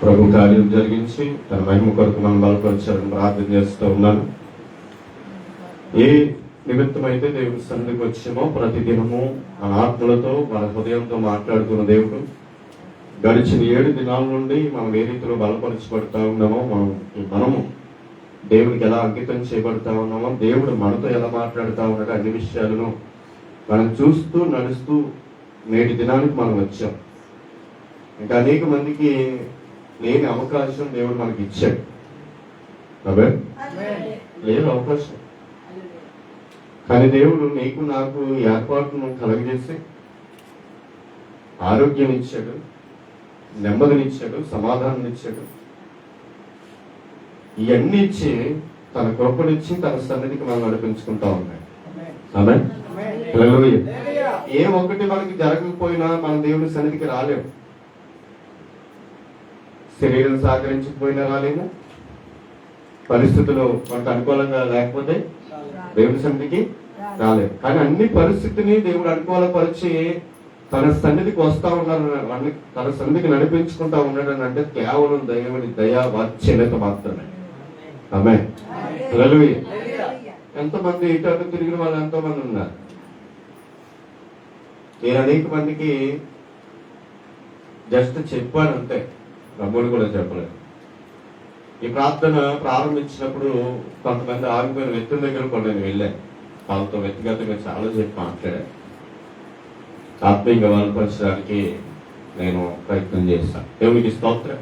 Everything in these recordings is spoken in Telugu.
ప్రభు కార్యం జరిగించి తన మహిమ కొరకు మనం బలపరిచారని ప్రార్థన చేస్తూ ఉన్నాను. ఏ నిమిత్తమైతే దేవుడి సన్నిధికి వచ్చామో ప్రతి దినము మన ఆత్మలతో మన హృదయంతో మాట్లాడుతున్న దేవుడు గడిచిన 7 దినాల నుండి మనం ఏ రీతిలో బలపరచబడతా ఉన్నామో, మనము దేవునికి ఎలా అంకితం చేయబడతా ఉన్నామో, దేవుడు మనతో ఎలా మాట్లాడుతూ ఉన్నాడో అన్ని విషయాలను మనం చూస్తూ నడుస్తూ నేటి దినానికి మనం వచ్చాం. ఇంకా అనేక మందికి లేని అవకాశం దేవుడు మనకి ఇచ్చాడు. అదే లేదు అవకాశం, కానీ దేవుడు నీకు నాకు ఏర్పాటును కలగజేసి ఆరోగ్యం ఇచ్చాడు, నెమ్మదినిచ్చాడు, సమాధానం ఇచ్చాడు. ఇవన్నీ ఇచ్చి తన కృపనిచ్చి తన సన్నిధికి మనం నడిపించుకుంటా ఉన్నాడు. ఆమేన్. హల్లెలూయా. ఏ ఒక్కటి మనకి జరగకపోయినా మన దేవుని సన్నిధికి రాలేము. శరీరం సహకరించకపోయినా రాలేము, పరిస్థితులు మనకు అనుకూలంగా లేకపోతే దేవుని సన్నిధికి రాలేము. కానీ అన్ని పరిస్థితిని దేవుడు అనుకూలపరిచి తన సన్నిధికి వస్తా ఉన్నారు, తన సన్నిధికి నడిపించుకుంటా ఉన్నాడు అని అంటే కేవలం దేవుని దయా వాత్సల్యత మాత్రమే. ఆమేన్. హల్లెలూయా. ఎంతమంది ఇటు అటు తిరిగిన వాళ్ళు ఎంతో మంది ఉన్నారు. నేను అనేక మందికి జస్ట్ చెప్పాను అంతే, రమ్మని కూడా చెప్పలేదు. ఈ ప్రార్థన ప్రారంభించినప్పుడు కొంతమంది ఆగిపోయిన వ్యక్తుల దగ్గర కూడా నేను వెళ్ళాను. వాళ్ళతో వ్యక్తిగతంగా చాలా చెప్పి మాట్లాడాను. ఆత్మీయంగా బలపరచడానికి నేను ప్రయత్నం చేస్తాను. దేవునికి స్తోత్రం.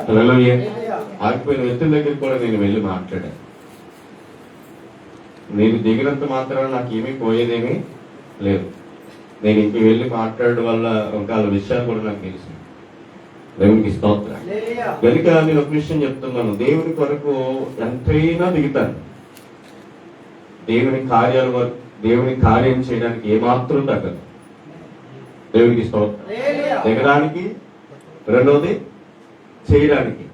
హల్లెలూయా. ఆగిపోయిన వ్యక్తుల దగ్గర కూడా నేను వెళ్ళి మాట్లాడాను. నేను దిగినంత మాత్రాన నాకు ఏమీ పోయేదేమీ లేదు. నేను ఇంక వెళ్ళి మాట్లాడడం వల్ల ఇంకా విషయాలు కూడా నాకు తెలుసు. దేవునికి స్తోత్రం. కనుక నేను ఒక విషయం చెప్తున్నాను, దేవుని కొరకు ఎంతైనా దిగుతాను. దేవుని కార్యం చేయడానికి ఏమాత్రం తగ్గదు. దేవునికి స్తోత్రం. దిగడానికి, రెండవది చేయడానికి.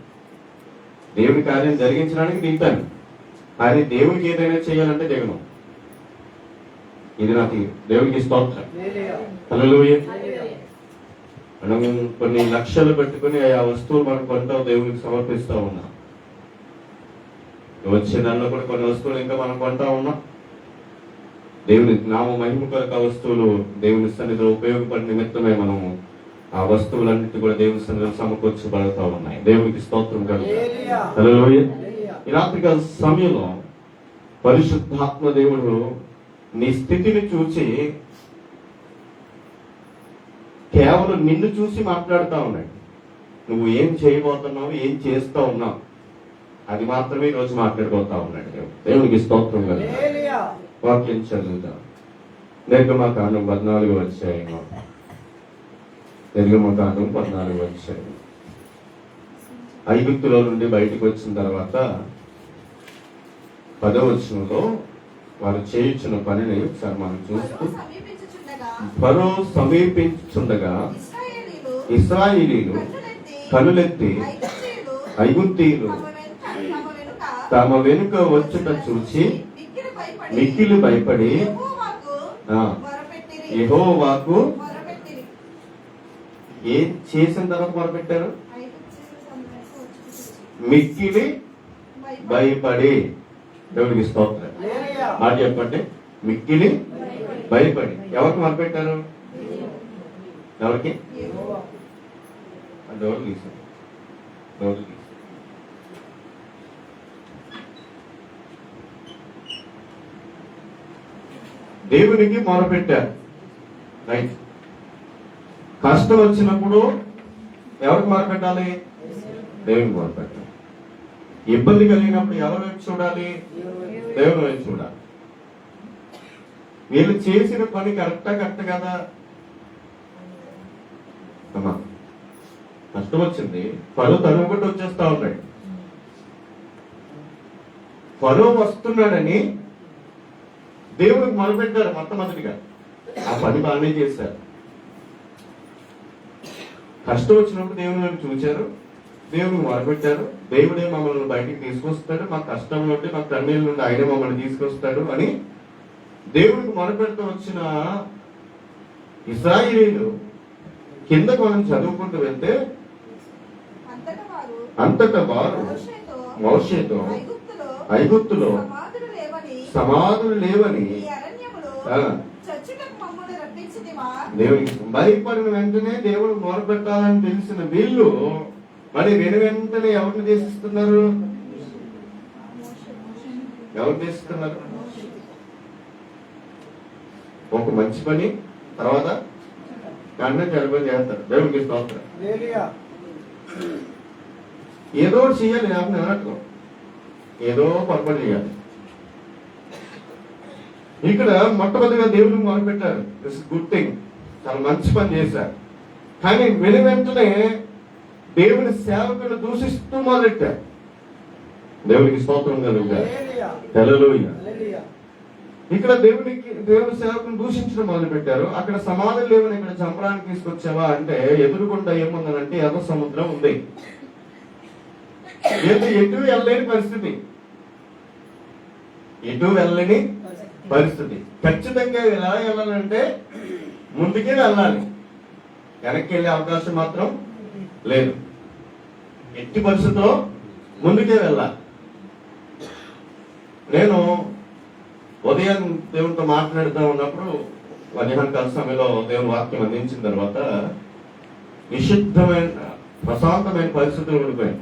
దేవుని కార్యం జరిగించడానికి దిగుతాను, కానీ దేవునికి ఏదైనా చేయాలంటే దిగను. ఇది నాకు దేవునికి స్తోత్రం. హల్లెలూయా. మనం కొన్ని లక్షలు పెట్టుకుని ఆ వస్తువులు మనం కొంటాం, దేవునికి సమర్పిస్తా ఉన్నాం. వచ్చే దానిలో కూడా కొన్ని వస్తువులు ఇంకా మనం కొంటా ఉన్నాం. దేవుని నామ మహిమ కొరకు ఆ వస్తువులు దేవుని సన్నిధిలో ఉపయోగపడే నిమిత్తమే మనము ఆ వస్తువులన్నిటి కూడా దేవుని సన్నిధిలో సమకూర్చబడుతూ ఉన్నాయి. దేవునికి స్తోత్రం కలుగుతుంది. హల్లెలూయా. ఈ రాత్రికాల సమయంలో పరిశుద్ధాత్మ దేవుడు నీ స్థితిని చూసి కేవలం నిన్ను చూసి మాట్లాడుతూ ఉన్నాడు. నువ్వు ఏం చేయబోతున్నావు, ఏం చేస్తూ ఉన్నావు, అది మాత్రమే ఈరోజు మాట్లాడిపోతా ఉన్నాడు. దేవునికి స్తోత్రం కలుగుతుంది. వాక్యం చదువుతాం. నిర్గమకాండం 14వ అధ్యాయం. నిర్గమకాండం 14వ అధ్యాయం. ఐగుప్తులో నుండి బయటకు వచ్చిన తర్వాత 10వ వచనంలో వారు చేయించిన పనిని ఒకసారి మనం చూస్తూ, ఫరో సమీపించుచుండగా ఇశ్రాయేలీయులు కనులెత్తి ఐగుప్తీయులు తమ వెనుక వచ్చుట చూసి మిక్కిలి భయపడి యెహోవాకు ఏం చేసిన తర్వాత మొరపెట్టారు? మిక్కిలి భయపడి. దేవునికి స్తోత్రం. మాట చెప్పండి. మిక్కిలి భయపడి. ఎవరికి మొరపెట్టారు? ఎవరికి? డోర్ తీసారు. దేవునికి మొరపెట్టారు. రైట్. కష్టం వచ్చినప్పుడు ఎవరికి మొరపెట్టాలి? దేవునికి మొరపెట్టాలి. ఇబ్బంది కలిగినప్పుడు ఎవరి వైపు చూడాలి? దేవుని వైపు చూడాలి. వీళ్ళు చేసిన పని కరెక్ట్ కదా? అమ్మా, కష్టం వచ్చింది. ఫరో తరుముకుంటూ వచ్చేస్తా ఉన్నాడు. ఫరో వస్తున్నాడని దేవుడికి మొదలుపెట్టారు మొట్టమొదటిగా. ఆ పని బాగానే చేశారు. కష్టం వచ్చినప్పుడు దేవుని వైపు చూశారు, దేవుడికి మొదలుపెట్టారు. దేవుడే మమ్మల్ని బయటికి తీసుకొస్తాడు, మా కష్టం నుండి, మా కన్నీళ్ళ నుండి ఆయనే మమ్మల్ని తీసుకొస్తాడు అని దేవుడికి మొదలుపెడుతూ వచ్చిన ఇశ్రాయేలీయులు కిందకు మనం చదువుకుంటూ వెళ్తే అంతటా వారు మోషేతో ఐగుప్తులో సమాధులు లేవని దేవునికి భయపడిన వెంటనే దేవుడు మొరపెట్టాలని తెలిసిన వీళ్ళు మరి వెంటనే ఎవరిని దేశిస్తున్నారు? ఎవరు దేశిస్తున్నారు? ఒక మంచి పని తర్వాత కన్నా చెడు చేస్తారు. దేవునికి స్తోత్రం. ఏదో చేయాలి, అన్నట్టు ఏదో పొరపాటు చేయాలి. ఇక్కడ మొట్టమొదటిగా దేవుడిని మొదలుపెట్టారు. దిస్ గుడ్ థింగ్, చాలా మంచి పని చేశారు. కానీ వెంటనే దేవుని సేవకులను దూషిస్తూ మొదలెట్టారు. దేవునికి స్తోత్రం కలుగుతారు. హల్లెలూయా. ఇక్కడ దేవుని సేవకుని దూషించడం మొదలు పెట్టారు. అక్కడ సమాధులు లేవని ఇక్కడ చంపడానికి తీసుకొచ్చావా అంటే ఎదురుకుండా ఏముందనంటే ఎర్ర సముద్రం ఉంది. ఎటు వెళ్ళలేని పరిస్థితి, ఎటు వెళ్ళని పరిస్థితి. ఖచ్చితంగా ఎలా వెళ్ళాలంటే ముందుకే వెళ్ళాలి, వెనక్కి వెళ్ళే అవకాశం మాత్రం లేదు. ఎట్టి పరిస్థితిలో ముందుకే వెళ్ళాలి. నేను ఉదయం దేవునితో మాట్లాడుతూ ఉన్నప్పుడు మధ్యాహ్నం కాల సమయంలో దేవుని వాక్యం అందించిన తర్వాత నిషిద్ధమైన ప్రశాంతమైన పరిస్థితులు ఉండిపోయాయి.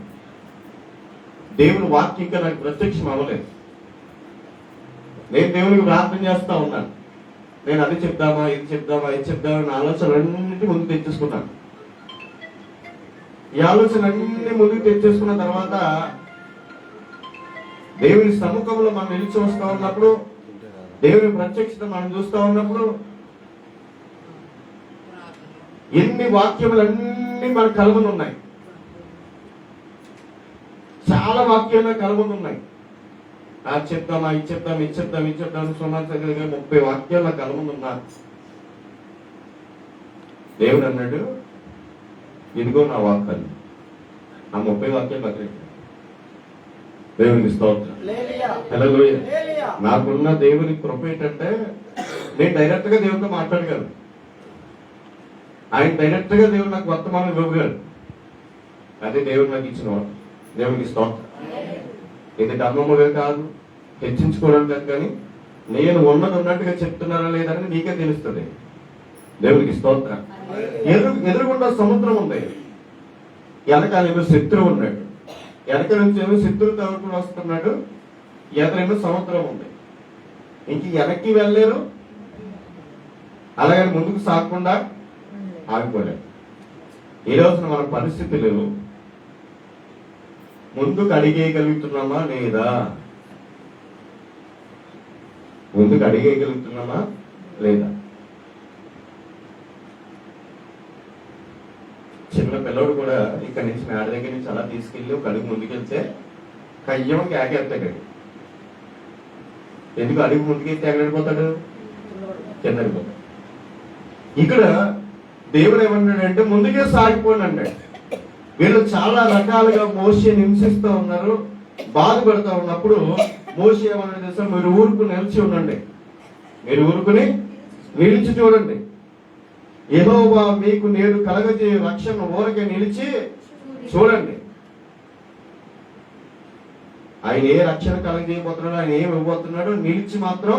దేవుని వాక్యం ఇంకా నాకు ప్రత్యక్షం అవ్వలేదు. నేను దేవునికి ప్రార్థన చేస్తా ఉన్నాను. నేను అది చెప్దామా ఇది చెప్దామా ఇది చెప్దామా అనే ఆలోచనలన్నింటి ముందుకు తెచ్చేసుకున్నాను. ఈ ఆలోచనలన్నీ ముందుకు తెచ్చేసుకున్న తర్వాత దేవుని సముఖంలో మనం నిలిచి వస్తా ఉన్నప్పుడు, దేవుని ప్రత్యక్షత మనం చూస్తా ఉన్నప్పుడు ఎన్ని వాక్యములన్నీ మన కళ్ళ ముందు ఉన్నాయి. చాలా వాక్యాలు కళ్ళ ముందు ఉన్నాయి. అది చెప్తామా ఇది చెప్తాం ఇది చెప్తాం ఇది చెప్తాం సుమారు 30 వాక్యాలు నా కళ్ళ ముందు ఉన్నారు. దేవుడు అన్నాడు, ఇదిగో నా వాక్యాలు, ఆ 30 వాక్యాలు పత్రిక. దేవునికి స్తోత్రం. హల్లెలూయా. నాకున్న దేవుని కృప ఏంటంటే నేను డైరెక్ట్ గా దేవునితో మాట్లాడగలను. ఆయన డైరెక్ట్ గా దేవుడు నాకు వర్తమానం ఇవ్వగలడు. అదే దేవుడు నాకు ఇచ్చిన వాడు. దేవునికి స్తోత్రం. ఇది ధర్మముగా కాదు, హెచ్చించుకోవడం కాదు, కానీ నేను ఉన్నది ఉన్నట్టుగా చెప్తున్నారా లేదని నీకే తెలుస్తుంది. దేవునికి స్తోత్రం. ఎదురుగుండా సముద్రం ఉంది, వెనకాలేమో శత్రువు ఉన్నాడు. వెనక నుంచి ఏమో శత్రువు తవ్వుకుని వస్తున్నాడు, ఎదురేమో సముద్రం ఉంది. ఇంక వెనక్కి వెళ్ళలేరు, అలాగే ముందుకు సాగకుండా ఆగిపోలేరు. ఈ రోజున మన పరిస్థితులు ముందుకు అడిగేయగలుగుతున్నామా లేదా? ముందుకు అడిగేయగలుగుతున్నామా లేదా? చిన్న పిల్లడు కూడా ఇక్కడ నుంచి మేడ దగ్గర నుంచి అలా తీసుకెళ్ళి ఒక అడుగు ముందుకెళ్తే కయ్యం కేకేస్తాడు. ఎందుకు అడుగు ముందుకెళ్తే ఎక్కడిపోతాడు? కిందడిపోతాడు. ఇక్కడ దేవుడు ఏమన్నాడంటే ముందుకే సాగిపోండి అన్నాడు. వీళ్ళు చాలా రకాలుగా మోషేని హింసిస్తూ ఉన్నారు, బాధపడుతూ ఉన్నప్పుడు మోషే ఏమన్నా తెలుసా, మీరు ఊరుకుని నిలిచి ఉండండి, మీరు ఊరుకుని నిలిచి చూడండి. యెహోవా మీకు నేడు కలగజే రక్షణ ఊరకే నిలిచి చూడండి. ఆయన ఏ రక్షణ కలగజేయబోతున్నాడు, ఆయన ఏమి ఇవ్వబోతున్నాడు, నిలిచి మాత్రం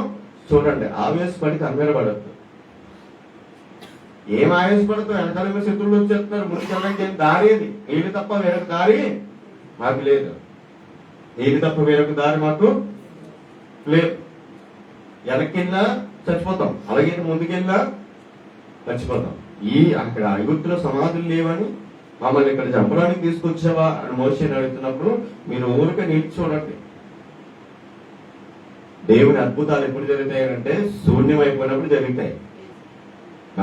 చూడండి. ఆవేశపడి కంగారపడద్దు. ఏం ఆవేశపడతావు? వెనకాల శత్రువులు వచ్చేస్తున్నారు, ముందుకెళ్ళడానికి ఏం దారి అది? నీళ్ళు తప్ప వేరొక దారి మాకు లేదు. నీళ్ళు తప్ప వేరొక దారి మాకు లేదు. వెనక్కిళ్ళా చచ్చిపోతాం, అలాగే ముందుకెళ్ళా చచ్చిపోతాం. అక్కడ ఐగుప్తులో సమాధులు లేవని మమ్మల్ని ఇక్కడ చంపడానికి తీసుకొచ్చావా అని మోషేని అడుగుతున్నప్పుడు మీరు ఊరికే నిలిచి చూడండి. దేవుని అద్భుతాలు ఎప్పుడు జరుగుతాయంటే శూన్యం అయిపోయినప్పుడు జరుగుతాయి.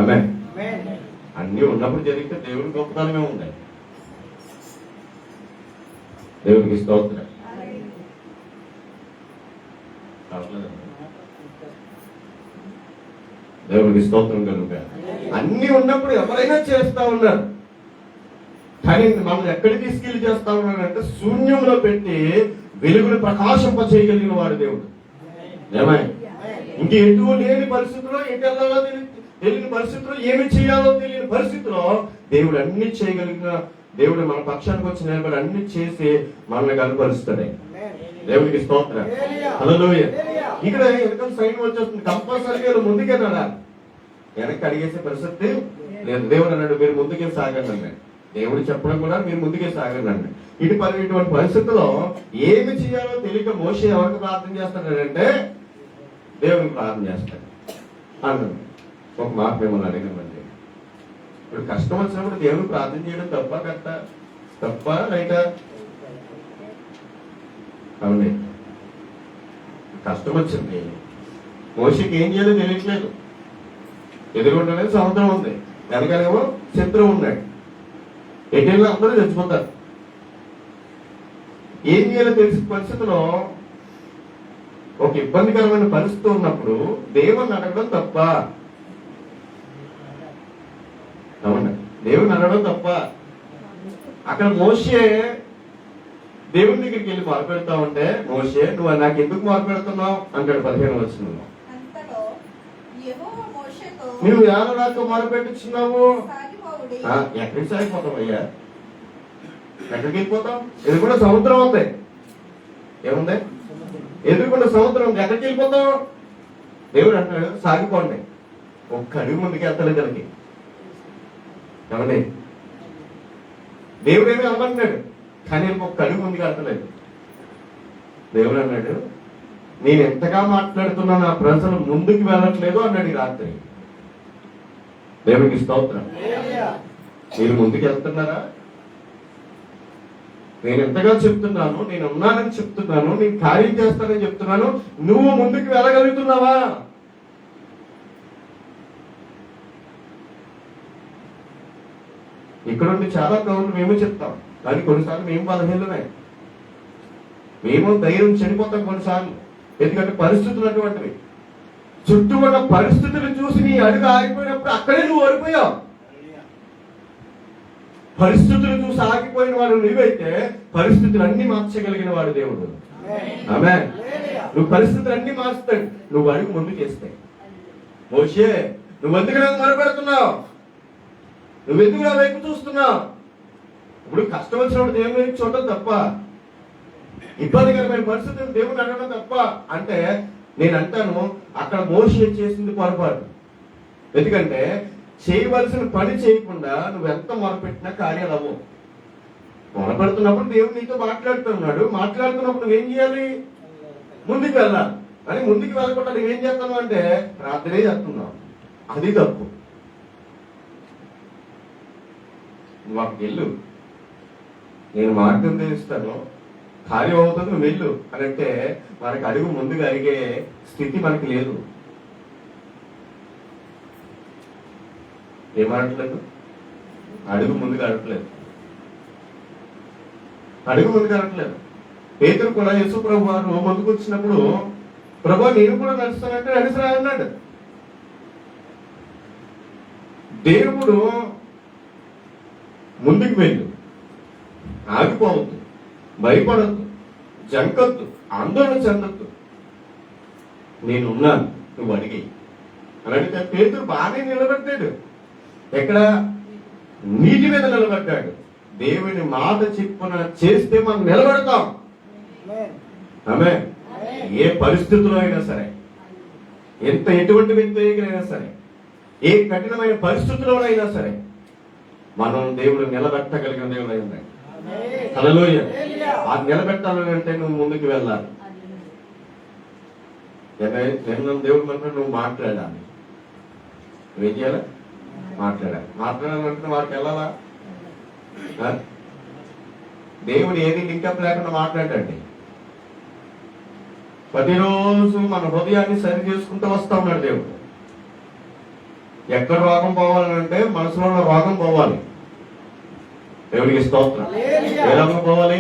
ఆమేన్. అన్ని ఉన్నప్పుడు జరిగితే దేవుని గొప్పతనమే ఉంటాయి. దేవునికి స్తోత్రం. దేవునికి స్తోత్రం కనుక అన్ని ఉన్నప్పుడు ఎవరైనా చేస్తా ఉన్నారు. కానీ మనం ఎక్కడికి తీసుకెళ్లి చేస్తా ఉన్నాడంటే శూన్యంలో పెట్టి వెలుగును ప్రకాశింప చేయగలిగిన వాడు దేవుడు. ఏమై ఇంక ఎటు లేని పరిస్థితుల్లో ఎటు వెళ్ళాలో తెలియని పరిస్థితుల్లో ఏమి చేయాలో తెలియని పరిస్థితిలో దేవుడు అన్ని చేయగలిగిన దేవుడు మన పక్షానికి వచ్చి నిలబడి అన్ని చేసి మనల్ని కనపరుస్తాడే. దేవుడికి స్తోత్రం. హల్లెలూయా. ఇక్కడ వెనక సైన్ వచ్చేస్తుంది, కంపల్సరీగా ముందుకే నడాలి, వెనక్కి అడిగేసే పరిస్థితి లేదు. దేవుడు అన్నాడు మీరు ముందుకే సాగండి అన్నాడు. దేవుడు చెప్పడం కూడా మీరు ముందుకే సాగండి అన్నాడు. ఇటువంటి పరిస్థితుల్లో ఏమి చేయాలో తెలియక మోషే ఎవరికి ప్రార్థన చేస్తాడంటే దేవునికి ప్రార్థన చేస్తాడు అన్నాడు. ఒక మాట మిమ్మల్ని అడిగామండి, ఇప్పుడు కష్టం వచ్చినప్పుడు దేవునికి ప్రార్థన చేయడం తప్ప రైటా? అవునండి. కష్టం వచ్చింది, మోషేకి ఏం చేయాలో తెలియట్లేదు. ఎదురుకుంటేనే సముద్రం ఉంది, వెనకాలేమో శత్రువు ఉన్నాడు, ఎన్నేళ్ళు అందరూ చచ్చిపోతారు. ఏం చేయాలో తెలిసిన పరిస్థితిలో ఒక ఇబ్బందికరమైన పరిస్థితి ఉన్నప్పుడు దేవుణ్ణి అడగడం తప్ప? అవునా? దేవుణ్ణి అడగడం తప్ప? అక్కడ మోషే దేవుని దగ్గరికి వెళ్ళి మొరపెడతా ఉంటే, మోషే నువ్వు నాకు ఎందుకు మొరపెడుతున్నావు అంటాడు 15వ వచనంలో. నువ్వు ఏదో నాకు మొరపెట్టుచున్నావు, ఎక్కడికి సాగిపోతావు అయ్యా? ఎక్కడికి వెళ్ళిపోతావు? ఎదురుకుండా సముద్రం ఉంది, ఏముంది? ఎదురుకుండా సముద్రం ఉంది, ఎక్కడికి వెళ్ళిపోతావు? దేవుడు అంటాడు సాగిపోండి. ఒక్క అడుగు ముందుకు వెళ్తాడు దానికి. ఏమండి? దేవుడు ఏమీ అవ్వన్నాడు, కానీ ఒక్క అడుగు ముందుకు వెళ్తలేదు. దేవుడు అన్నాడు నేను ఎంతగా మాట్లాడుతున్నా నా ప్రజలు ముందుకు వెళ్ళట్లేదు అన్నాడు ఈ రాత్రి. దేవునికి స్తోత్రం. మీరు ముందుకు వెళ్తున్నారా? నేను ఎంతగా చెప్తున్నాను, నేను ఉన్నానని చెప్తున్నాను, నేను కార్యం చేస్తానని చెప్తున్నాను, నువ్వు ముందుకు వెళ్ళగలుగుతున్నావా? ఇక్కడ నుండి చాలా కౌలు మేము చెప్తాం, కానీ కొన్నిసార్లు మేము బలహీనమే, మేము ధైర్యం చనిపోతాం కొన్నిసార్లు. ఎందుకంటే పరిస్థితులు అటువంటివి. చుట్టూ ఉన్న పరిస్థితులు చూసి నీ అడుగు ఆగిపోయినప్పుడు అక్కడే నువ్వు ఓడిపోయావు. పరిస్థితులు చూసి ఆగిపోయిన వాడు నువ్వైతే పరిస్థితులు అన్ని మార్చగలిగిన వాడు దేవుడు. ఆమేన్. నువ్వు పరిస్థితులు అన్ని మార్చుతాడు నువ్వు అడుగు ముందుకు చేస్తే. మోషే నువ్వు ఎందుకు నాకు మొరపెడుతున్నావు, నువ్వెందుకు నా వైపు చూస్తున్నావు? ఇప్పుడు కష్టం వచ్చినప్పుడు దేవుని చూడటం తప్ప, ఇబ్బందికరమైన పరిస్థితులు దేవుని అడగడం తప్ప అంటే నేను అంటాను అక్కడ మోషే చేసింది పొరపాటు. ఎందుకంటే చేయవలసిన పని చేయకుండా నువ్వు ఎంత మొరపెట్టినా కార్యాలు అవ్వవు. మొరపెడుతున్నప్పుడు దేవుడు నీతో మాట్లాడుతున్నాడు, మాట్లాడుతున్నప్పుడు నువ్వేం చేయాలి? ముందుకు వెళ్ళాలి. అని ముందుకు వెళ్ళకుండా నువ్వేం చేస్తాను అంటే ప్రార్థనే చేస్తున్నావు, అది తప్పు. నువ్వు అక్కడికి వెళ్ళు, నేను మార్గం తెలుస్తాను, కార్యం అవుతుంది, నువ్వు వెళ్ళు అని అంటే మనకి అడుగు ముందుగా అడిగే స్థితి మనకి లేదు. ఏమనట్లేదు? అడుగు ముందుగా అడగట్లేదు, అడుగు ముందుగా అడగట్లేదు. పేతురు కూడా యేసు ప్రభు వారు ముందుకు వచ్చినప్పుడు ప్రభు నేను కూడా నడుస్తానంటే నడిచిరా అన్నాడు. దేవుడు ముందుకు వెళ్ళు, ఆగిపోవద్దు, భయపడద్దు, జంకద్దు, ఆందోళన చెందద్దు, నేనున్నాను, నువ్వు అడిగి అని అడిగితే పేతురు బాగానే నిలబడ్డాడు. ఎక్కడ? నీటి మీద నిలబడ్డాడు. దేవుని మాట చెప్పున చేస్తే మనం నిలబడతాం. ఆమేన్. ఏ పరిస్థితుల్లో అయినా సరే, ఎటువంటి వ్యక్తి అయినా సరే, ఏ కఠినమైన పరిస్థితుల్లోనైనా సరే మనం దేవుడు నిలబెట్టగలిగిన దేవుడు అయి ఉన్నాయి. హల్లెలూయా. ఆ నిలబెట్టాలని అంటే నువ్వు ముందుకు వెళ్ళాలి. దేవుడు మనతో నువ్వు మాట్లాడాలి. నువ్వేం చేయాలి? మాట్లాడాలంటే వాడికి వెళ్ళాలా? దేవుడు ఏది లింకప్ లేకుండా మాట్లాడండి. ప్రతిరోజు మన హృదయాన్ని సరి చేసుకుంటూ వస్తా ఉన్నాడు దేవుడు. ఎక్కడ రోగం పోవాలంటే మనసులో ఉన్న రోగం పోవాలి. దేవుడికి స్తోత్రం. ఏ రోగం పోవాలి?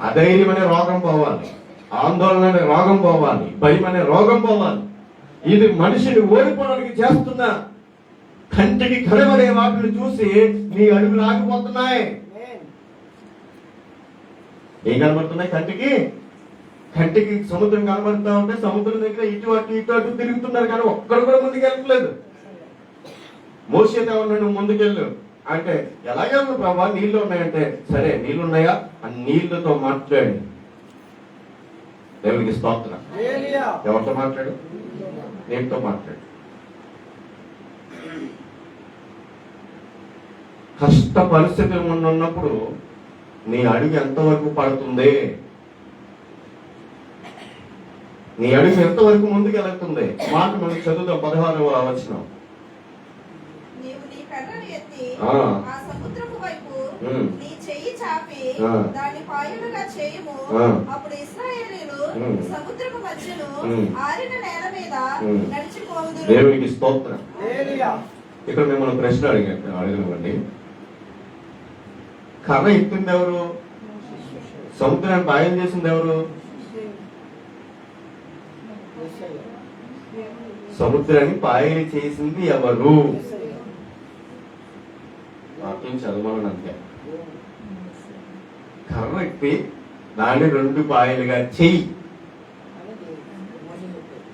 అధైర్యం అనే రోగం పోవాలి, ఆందోళన అనే రోగం పోవాలి, భయం అనే రోగం పోవాలి. ఇది మనిషిని ఓడిపోవడానికి చేస్తున్న కంటికి కనబడే వాటిని చూసి నీ అడుగులు ఆగిపోతున్నాయి. ఏం కనబడుతున్నాయి? కంటికి సముద్రం కనబడుతూ ఉంటే సముద్రం దగ్గర ఇటు అటు తిరుగుతున్నారు, కానీ ఒక్కడు కూడా ముందుకు వెళ్ళట్లేదు. మోషే ఉన్నాడు, నువ్వు ముందుకెళ్ళు, అంటే ఎలాగే ఉంది ప్రభా, నీళ్లు ఉన్నాయంటే సరే నీళ్లు ఉన్నాయా అని నీళ్లతో మాట్లాడి దేవునికి స్తోత్రం. ఎవరితో మాట్లాడు? నీటితో మాట్లాడు. కష్ట పరిస్థితులు ఉన్నప్పుడు నీ అడుగు ఎంతవరకు పడుతుంది, నీ అడుగు ఎంతవరకు ముందుకు వెళ్తుంది? మాట మనం చదువుతాం 16వ వచనం. నీ చెయ్యి చాపి దాని పాయలుగా చేయుము. అప్పుడు ఇశ్రాయేలీయులు సముద్రపు మధ్యలో ఆరిన నేల మీద నడిచిపోవుదురు. దేవునికి స్తోత్రం. ఇక్కడ మిమ్మల్ని ప్రశ్న అడిగినవ్వండి. కర్ర ఎత్తింది ఎవరు? సముద్రాన్ని పాయలు చేసింది ఎవరు? సముద్రాన్ని పాయలు చేసింది ఎవరు? వాక్యం చదవాలని అంతే. కర్ర ఎత్తి దాన్ని 2 పాయలుగా చెయ్యి,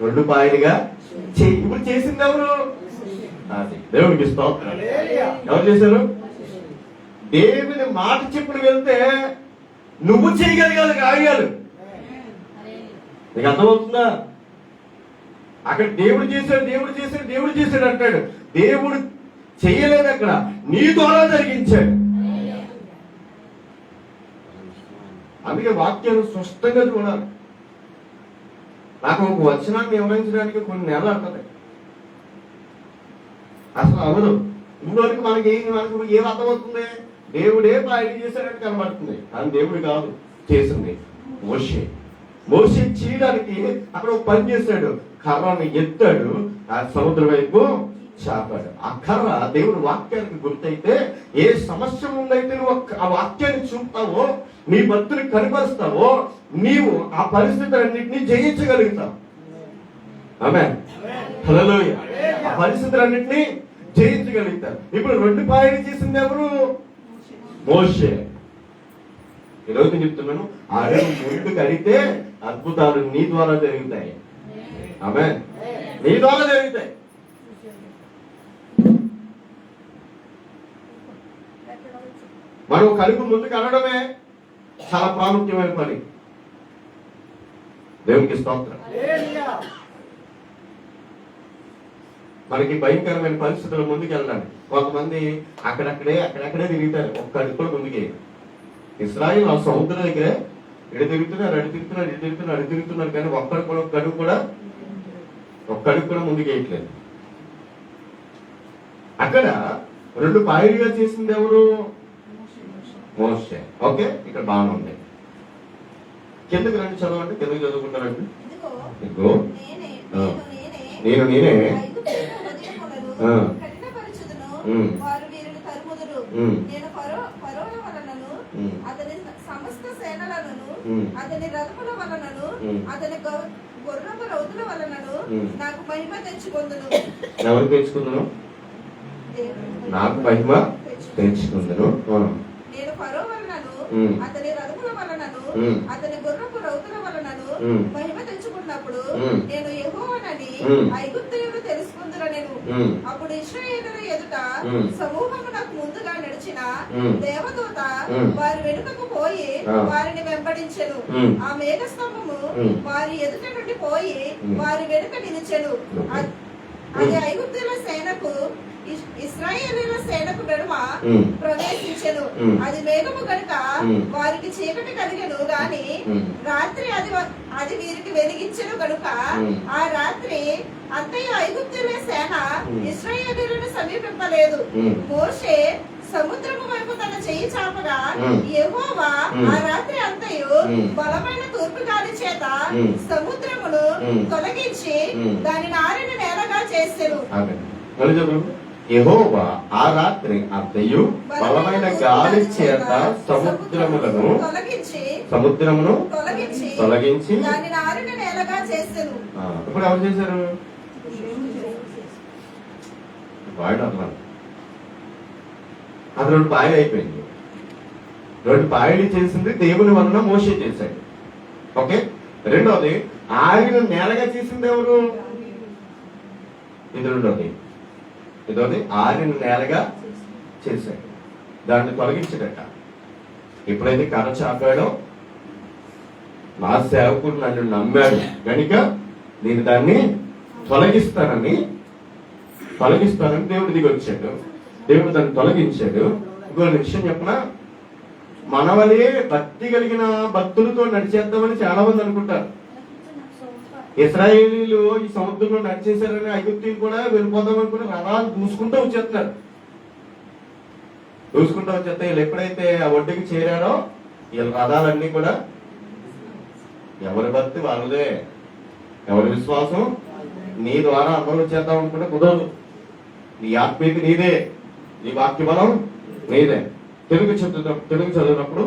2 పాయలుగా చెయ్యి. ఇప్పుడు చేసింది ఎవరు? దేవునికి స్తోత్రం. ఎవరు చేశారు? దేవుని మాట చెప్పుడు వెళ్తే నువ్వు చేయగలిగాలి కార్యాలు. నీకు అర్థమవుతుందా? అక్కడ దేవుడు చేశాడు, దేవుడు చేశాడు, దేవుడు చేశాడు అంటాడు. దేవుడు చెయ్యలేదు, అక్కడ నీ ద్వారా జరిగించాడు. అందుకే వాక్యాలు స్పష్టంగా చూడాలి. నాకు ఒక వచనాన్ని వివరించడానికి కొన్ని నెలలు అంటది, అసలు అవదు. ఇంకోటికి మనకి ఏం అర్థమవుతుంది? దేవుడే పాయలు చేశాడని కనబడుతుంది, కానీ దేవుడు కాదు చేసింది. మోషే చేయడానికి అక్కడ ఒక పని చేశాడు. కర్రను ఎత్తాడు, ఆ సముద్రం వైపు చాపాడు. ఆ కర్ర దేవుడు వాక్యానికి గుర్తయితే ఏ సమస్య ఉందైతే నువ్వు ఆ వాక్యాన్ని చూపుతావో, నీ భక్తుని కనపరుస్తావో, నీవు ఆ పరిస్థితులన్నింటినీ జయించగలుగుతావు. ఆమేన్. హల్లెలూయా. ఆ పరిస్థితులన్నింటినీ జయించగలుగుతారు. ఇప్పుడు 2 పాయలు చేసింది ఎవరు? మోషే. ఈరోజు చెప్తున్నాను, అడుగు ముందుకు అడిగితే అద్భుతాలు నీ ద్వారా జరుగుతాయి. ఆమేన్. నీ ద్వారా జరుగుతాయి. మనం కలుగు ముందుకు అనడమే చాలా ప్రాముఖ్యమైన పని. దేవునికి స్తోత్రం. మనకి భయంకరమైన పరిస్థితుల ముందుకు వెళ్ళాలి. కొంతమంది అక్కడక్కడే తిరుగుతారు, ఒక్క అడుగు కూడా ముందుకే. ఇశ్రాయేలు ఆ సముద్రం దగ్గరే ఇటు తిరుగుతున్నారు, అటు తిరుగుతున్నారు, కానీ ఒక్క అడుగు కూడా ముందుకేయట్లేదు. అక్కడ 2 పాయలుగా చేసింది ఎవరు? మోషే. ఓకే, ఇక్కడ బాగానే ఉంది. కిందకి రండి, చదవండి. కిందకి చదువుకుంటారండి. ఇదిగో నేనే అతని సమస్త సేనలను, అతని రథముల వలనను, అతని గుర్రపు రౌతుల వలనను నాకు మహిమ తెచ్చుకుందును. ఎవరు తెచ్చుకుందును? నాకు మహిమ తెచ్చుకుందును. నేను ఫరో వలనను, అతని రథముల వలనను, అతని గుర్రపు రౌతుల వలనను మహిమ తెచ్చుకున్నప్పుడు నేను యెహోవానని ఐగుప్తీయులు తెలుసుకుందురనెను. అప్పుడు ఇశ్రాయేలుల ఎదుట సమూహము నాకు ముందుగా నడిచిన దేవదూత వారి వెనుకకు పోయి వారిని వెంబడించెను. ఆ మేఘస్తంభము వారి ఎదుట నుండి పోయి వారి వెనుక నిలిచెను. అది ఐగుప్తీయుల సేనకు ఇశ్రాయేలీయుల సేనకు నడుమ ప్రవేశించెను. అది మేఘము గనుక వారికి చీకటి కలిగెను గాని రాత్రి అది వీరికి వెలిగించెను గనుక ఆ రాత్రి అంతయు ఐగుప్తీయుల సేన ఇశ్రాయేలీయులను సమీపింపలేదు. మోషే సముద్రము వైపు తన చెయ్యి చాపగా యెహోవా ఆ రాత్రి అంతయు బలమైన తూర్పు గాలి చేత సముద్రమును తొలగించి దానిని ఆరిన నేలగా చేసెను. యెహోవా ఆ రాత్రి అంతయు బలమైన గాలి చేత సముద్రమును తొలగించి దానిని ఆరిన నేలగా చేసెను. ఇప్పుడు ఎవరు చేశారు? వాడు అన్నారు. అది 2 పాయలు అయిపోయింది. 2 పాయలు చేసింది దేవుని వలన మోషే చేశాడు. ఓకే. రెండోది ఆరిన నేలగా చేసింది ఎవరు? ఇది రెండోది. ఇదోది ఆరిన నేలగా చేశాడు, దాన్ని తొలగించాడట. ఎప్పుడైతే కర్ర చాపాడో, నా సేవకుడు నన్ను నమ్మాడు కనుక నేను దాన్ని తొలగిస్తానని దేవుడు దిగి వచ్చాడు. దేవుడు దాన్ని తొలగించాడు. ఇంకో విషయం చెప్పిన, మనవలే భక్తి కలిగిన భక్తులతో నడిచేద్దామని చాలా మంది అనుకుంటారు. ఇశ్రాయేలీలు ఈ సముద్రంలో నడిచేశారని ఐగుప్తీయులు కూడా వెళ్ళిపోదాం అనుకుని రథాలు దూసుకుంటూ వచ్చేస్తున్నారు. వీళ్ళు ఎప్పుడైతే ఆ ఒడ్డుకి చేరారో వీళ్ళ రథాలన్నీ కూడా ఎవరి భక్తి వాళ్ళదే, ఎవరి విశ్వాసం నీ ద్వారా అందరూ చేద్దాం అనుకుంటే కుదరదు. నీ ఆత్మీయత నీదే, నీ వాక్య బలం నీదే. తెలుగు చదివినప్పుడు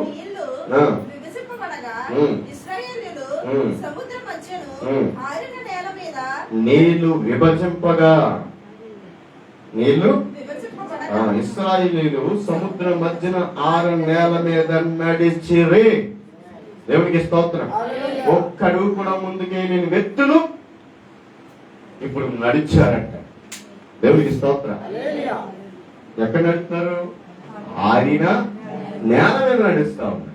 నీళ్లు విభజింపగా, ఇశ్రాయేలీయులు సముద్రం మధ్యన 6 నేల మీద నడిచిరి. దేవునికి స్తోత్రం. ఒక్కడు కూడా ముందుకే నేను వ్యక్తులు ఇప్పుడు నడిచారంట. దేవునికి స్తోత్రం. ఎక్కడ నడుస్తున్నారు? ఆరిన నేల మీద నడుస్తా ఉన్నారు.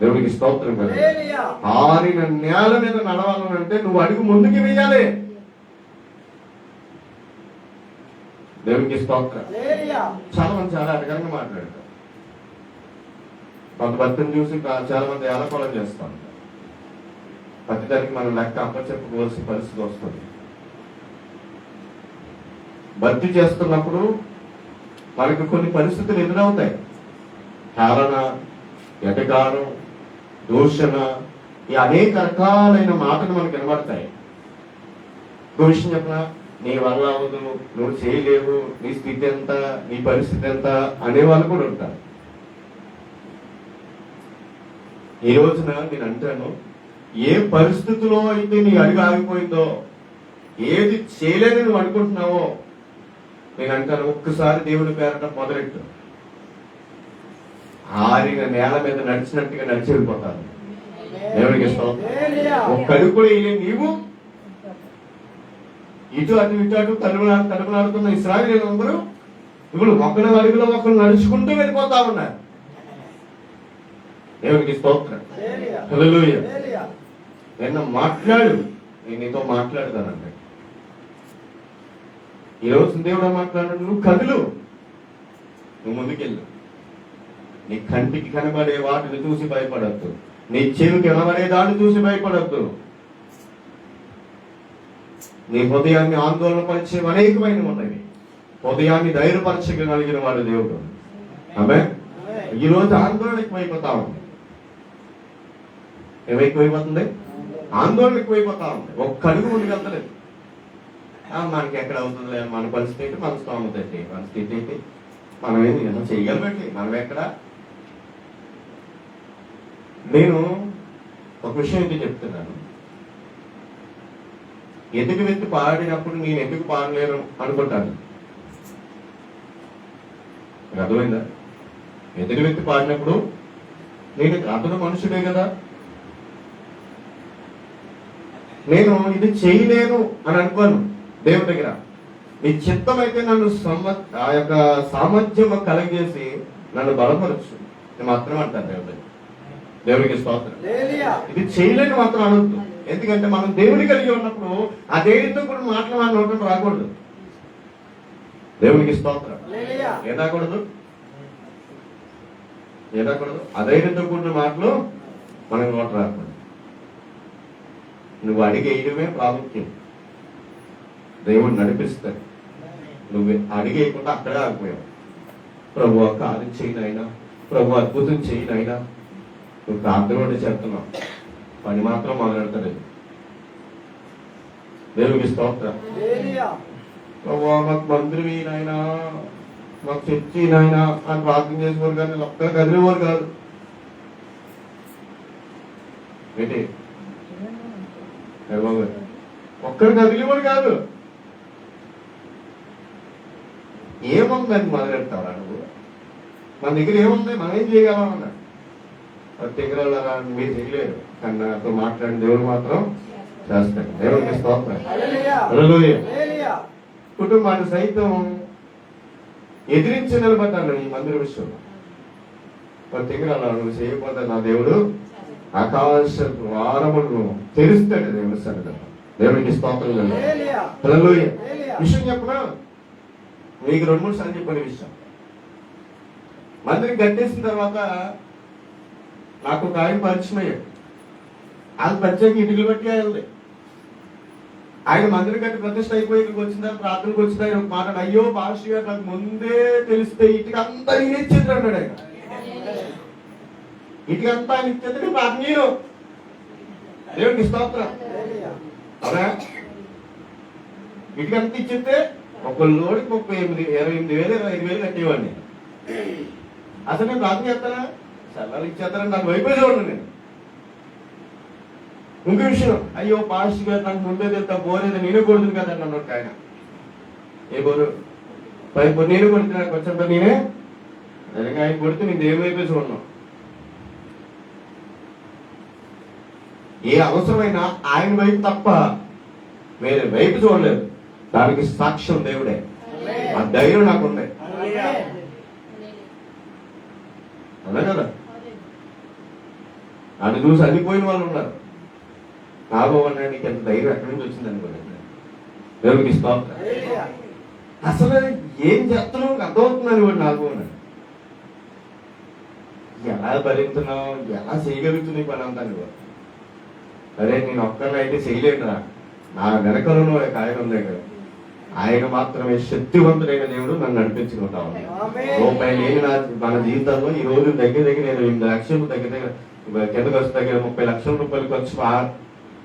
దేవునికి స్తోత్రం కదా. ఆరిన నేల మీద నడవాలంటే నువ్వు అడుగు ముందుకు వేయాలి. దేవునికి స్తోత్రం. చాలా మంది చాలా అడగంగా మాట్లాడతారు. కొంత భక్తిని చూసి చాలా మంది ఏలకోలం చేస్తా ఉంటారు. ప్రతిదానికి మనం లెక్క అప్పచెప్పుకోవాల్సిన పరిస్థితి వస్తుంది. భక్తి చేస్తున్నప్పుడు మనకి కొన్ని పరిస్థితులు ఎదురవుతాయి. హేళన, ఎటకారం, దూషణ, ఈ అనేక రకాలైన మాటలు మనకు వినబడతాయి. ఇంకో విషయం చెప్పిన, నీ వల్ల అవ్వదు, నువ్వు చేయలేవు, నీ స్థితి ఎంత, నీ పరిస్థితి ఎంత అనేవాళ్ళు కూడా ఉంటారు. ఈ రోజున నేను అంటాను, ఏ పరిస్థితిలో అయితే నీ అడుగు ఆగిపోయిందో, ఏది చేయలేని నువ్వు అనుకుంటున్నావో, నేను అంటాను ఒక్కసారి దేవుని పేరట మొదలెట్టు. ఆరిన నేల మీద నడిచినట్టుగా నడిచి వెళ్ళిపోతాను. దేవునికి ఒక్క అడుగు కూడా వేయలే. నీవు ఇటు అటు తలుపులాడుతున్న ఇశ్రాయేలీయులు అందరూ ఇప్పుడు ఒకరి అడుగులో ఒకరు నడుచుకుంటూ వెళ్ళిపోతా ఉన్నారు. దేవునికి స్తోత్రం. హల్లెలూయా. నిన్న మాట్లాడు, నేను నీతో మాట్లాడతానండి. ఈ రోజు దేవుడు మాట్లాడు, నువ్వు కదులు, నువ్వు ముందుకెళ్ళు. నీ కంటికి కనబడే వాటిని చూసి భయపడద్దు, నీ చెవికి కనబడే దాన్ని చూసి భయపడద్దు. నీ హృదయాన్ని ఆందోళన పరిచే అనేకమైన ఉన్నవి. హృదయాన్ని ధైర్యపరచగలిగిన వాడు దేవుడు. ఆమేన్. ఈ రోజు ఆందోళన ఎక్కువైపోతా ఉంది. ఏమైపోయిపోతుంది? ఆందోళన ఎక్కువైపోతా ఉంది. ఒక్క అడుగు ముందుకు వెళ్తలేదు. మనకి ఎక్కడ అవుతుంది, మన పరిస్థితి ఏంటి, మన స్తోమత ఏంటి, మన స్థితి ఏంటి, మనం ఏం చేయగలబట్టి మనం ఎక్కడ. నేను ఒక విషయం అయితే చెప్తున్నాను, ఎదుగు వ్యక్తి పాడినప్పుడు నేను ఎందుకు పాడలేను అనుకుంటాను. అర్థమైందా? ఎదుగు వ్యక్తి పాడినప్పుడు నేను అతను మనుషుడే కదా, నేను ఇది చేయలేను అని అనుకోను. దేవుడి దగ్గర నీ చిత్తం అయితే నన్ను ఆ యొక్క సామర్థ్యం కలిగేసి నన్ను బలపరచు, నేను మాత్రం అంటాను దేవుడి. దేవుడికి స్తోత్రం. ఇది చేయలేని మాత్రం అనొద్దు. ఎందుకంటే మనం దేవుని కలిగి ఉన్నప్పుడు ఆ దేవుడితో కూడా మాటలు మన నోట్లో రాకూడదు. దేవునికి స్తోత్రం. ఏదాకూడదు అధైర్యంతో కూడిన మాటలు మనకు నోట రాకూడదు. నువ్వు అడిగేయడమే ప్రాముఖ్యం. దేవుడు నడిపిస్తాడు. నువ్వు అడిగేయకుండా అక్కడే ఆగిపోయావు. ప్రభు కార్యం చేయనైనా, ప్రభు అద్భుతం చేయనైనా, నువ్వు ప్రార్థన చేస్తున్నావు, పని మాత్రం మొదలెడతలేదు. దేవునికి స్తోత్రం. ప్రభు మాకు మంత్రివి నాయనా, మాకు చర్చి నాయనా అని ప్రార్థన చేసేవారు, కానీ ఒక్క కదిలేవారు కాదు. ఏంటి ఒక్కరు కదిలేవాడు కాదు. ఏముందని మొదలెడతావా నువ్వు? మన దగ్గర ఏముంది, మనం ఏం చేయగలమన్నా? తెగరాలరా మీరు చేయలేరు, కానీ నాతో మాట్లాడిన దేవుడు మాత్రం చేస్తాడు. దేవుడికి స్తోత్రం. హల్లెలూయా. కుటుంబాన్ని సైతం ఎదిరించి నిలబడ్డాను ఈ మందిర విషయంలో. తింగరాల నువ్వు చేయకపోతే నా దేవుడు ఆకాశ ద్వారములను తెరుస్తాడు. దేవుని సన్నిధిలో దేవునికి స్తోత్రం. హల్లెలూయా. విషయం చెప్పనా, మీకు 2-3 సార్లు చెప్పిన విషయం. మందిరం కట్టేసిన తర్వాత నాకు ఒక ఆయన పరిచయం అయ్యాడు. అది ప్రత్యేక ఇటుకలు బట్టి అయ్యింది. ఆయన మందిరం కట్టి ప్రతిష్ట అయిపోయి ఇక్కడికి వచ్చిన ప్రార్థనకు వచ్చిన ఆయన ఒక మాట, అయ్యో పాస్టర్ గారు నాకు ముందే తెలిస్తే ఇటుక అంతా నేను ఇచ్చేది అన్నాడు. ఆయన ఇటుక అంతా ఆయన ఇచ్చేది నాకు నేను దేవుడికి స్తోత్రం. అవునా, ఇటుక అంతా ఇచ్చేస్తే ఒక లోడికి 28,000 25,000 కట్టేవాడిని. అసలు నేను ప్రార్థన చేస్తానా, చల్లాలు ఇచ్చేస్తానని నాకు వైపు చూడండి. నేను ఇంకో విషయం, అయ్యో పాస్టర్ గారు నాకు ముందే తెలుస్తా బోరేది నేనే కొడుతుంది కదా అన్నాడు ఆయన. ఏ బోరు పైపు నేను కొడుతున్నా నాకు వచ్చంత నేనే నిజంగా ఆయన కొడితే నేను దేవుని వైపే చూడను. ఏ అవసరమైనా ఆయన వైపు తప్ప వేరే వైపు చూడలేదు. దానికి సాక్ష్యం దేవుడే. ఆ ధైర్యం నాకుంది. అలా కదా, ఆయన చూసి అల్లిపోయిన వాళ్ళు ఉన్నారు. నాగోవన్నా నీకు ఎంత ధైర్యం ఎక్కడి నుంచి వచ్చింది అనుకోలేదు. దేవుడికి స్తోత్రం. అసలు ఏం చేస్తున్నావు అర్థమవుతుందని వాడు నాగోవన్నా. ఎలా భరిస్తున్నావు, ఎలా చేయగలుగుతుంది పని అంతా నువ్వు. అరే నేను ఒక్కరినైతే చేయలేనురా, నా వెనకలను ఒక ఆయన ఉంది కదా, ఆయన మాత్రమే శక్తివంతుడైన దేవుడు నన్ను నడిపించుకుంటా ఉన్నాడు. రూపాయి లేని మన జీవితంలో ఈ రోజు దగ్గర నేను 8 లక్షలు దగ్గర కిందకు వస్తే దగ్గర 30 లక్షల రూపాయలు ఖర్చు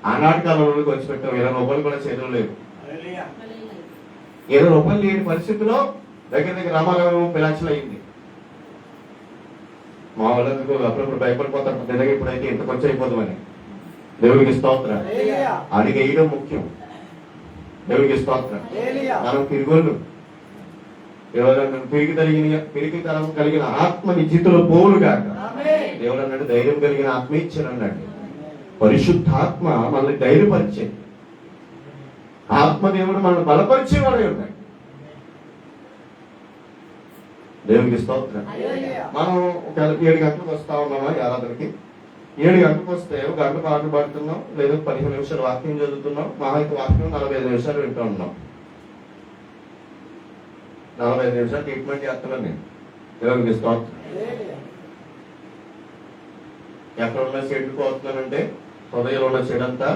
ఆనాటి కాలంలో ఖర్చు పెట్టాం. 20 రూపాయలు కూడా చేతులు లేవు. 20 రూపాయలు లేని పరిస్థితిలో దగ్గర రామాలయం 30 లక్షలు అయింది. మా వాళ్ళందుకు అప్పుడప్పుడు భయపడిపోతారు, నిజంగా ఇప్పుడైతే ఎంత ఖర్చు అయిపోతామని. దేవుడికి స్తోత్రం. అడిగి వేయడం ముఖ్యం. దేవుడికి స్తోత్రం. మనం తిరిగోళ్ళు ఈరోజు పిరికితనం కలిగిన ఆత్మ నీ జీవితంలో పోవులు కాక దేవుడు అన్నాడు, ధైర్యం కలిగిన ఆత్మ ఇచ్చాను అన్నాడు. పరిశుద్ధాత్మ మనల్ని ధైర్యపరిచేది. ఆత్మదేవుడు మనల్ని బలపరిచేవాడే ఉన్నాడు. దేవునికి స్తోత్రం. మనం ఒక 7 గంటలకు వస్తా ఉన్నామా ఆరాధనకి. 7 గంటలకు వస్తే ఒక గంట పాటలు పాడుతున్నాం, లేదా 15 నిమిషాలు వాక్యం చదువుతున్నాం. మా యొక్క వాక్యం 45 నిమిషాలు వింటూ ఉన్నాం. 45 నిమిషాలు ట్రీట్మెంట్ చేస్తున్నాను నేను. దేవునికి స్తోత్రం. ఎక్కడ ఉన్న చెడు కోస్తున్నానంటే హృదయంలో ఉన్న చెడంతా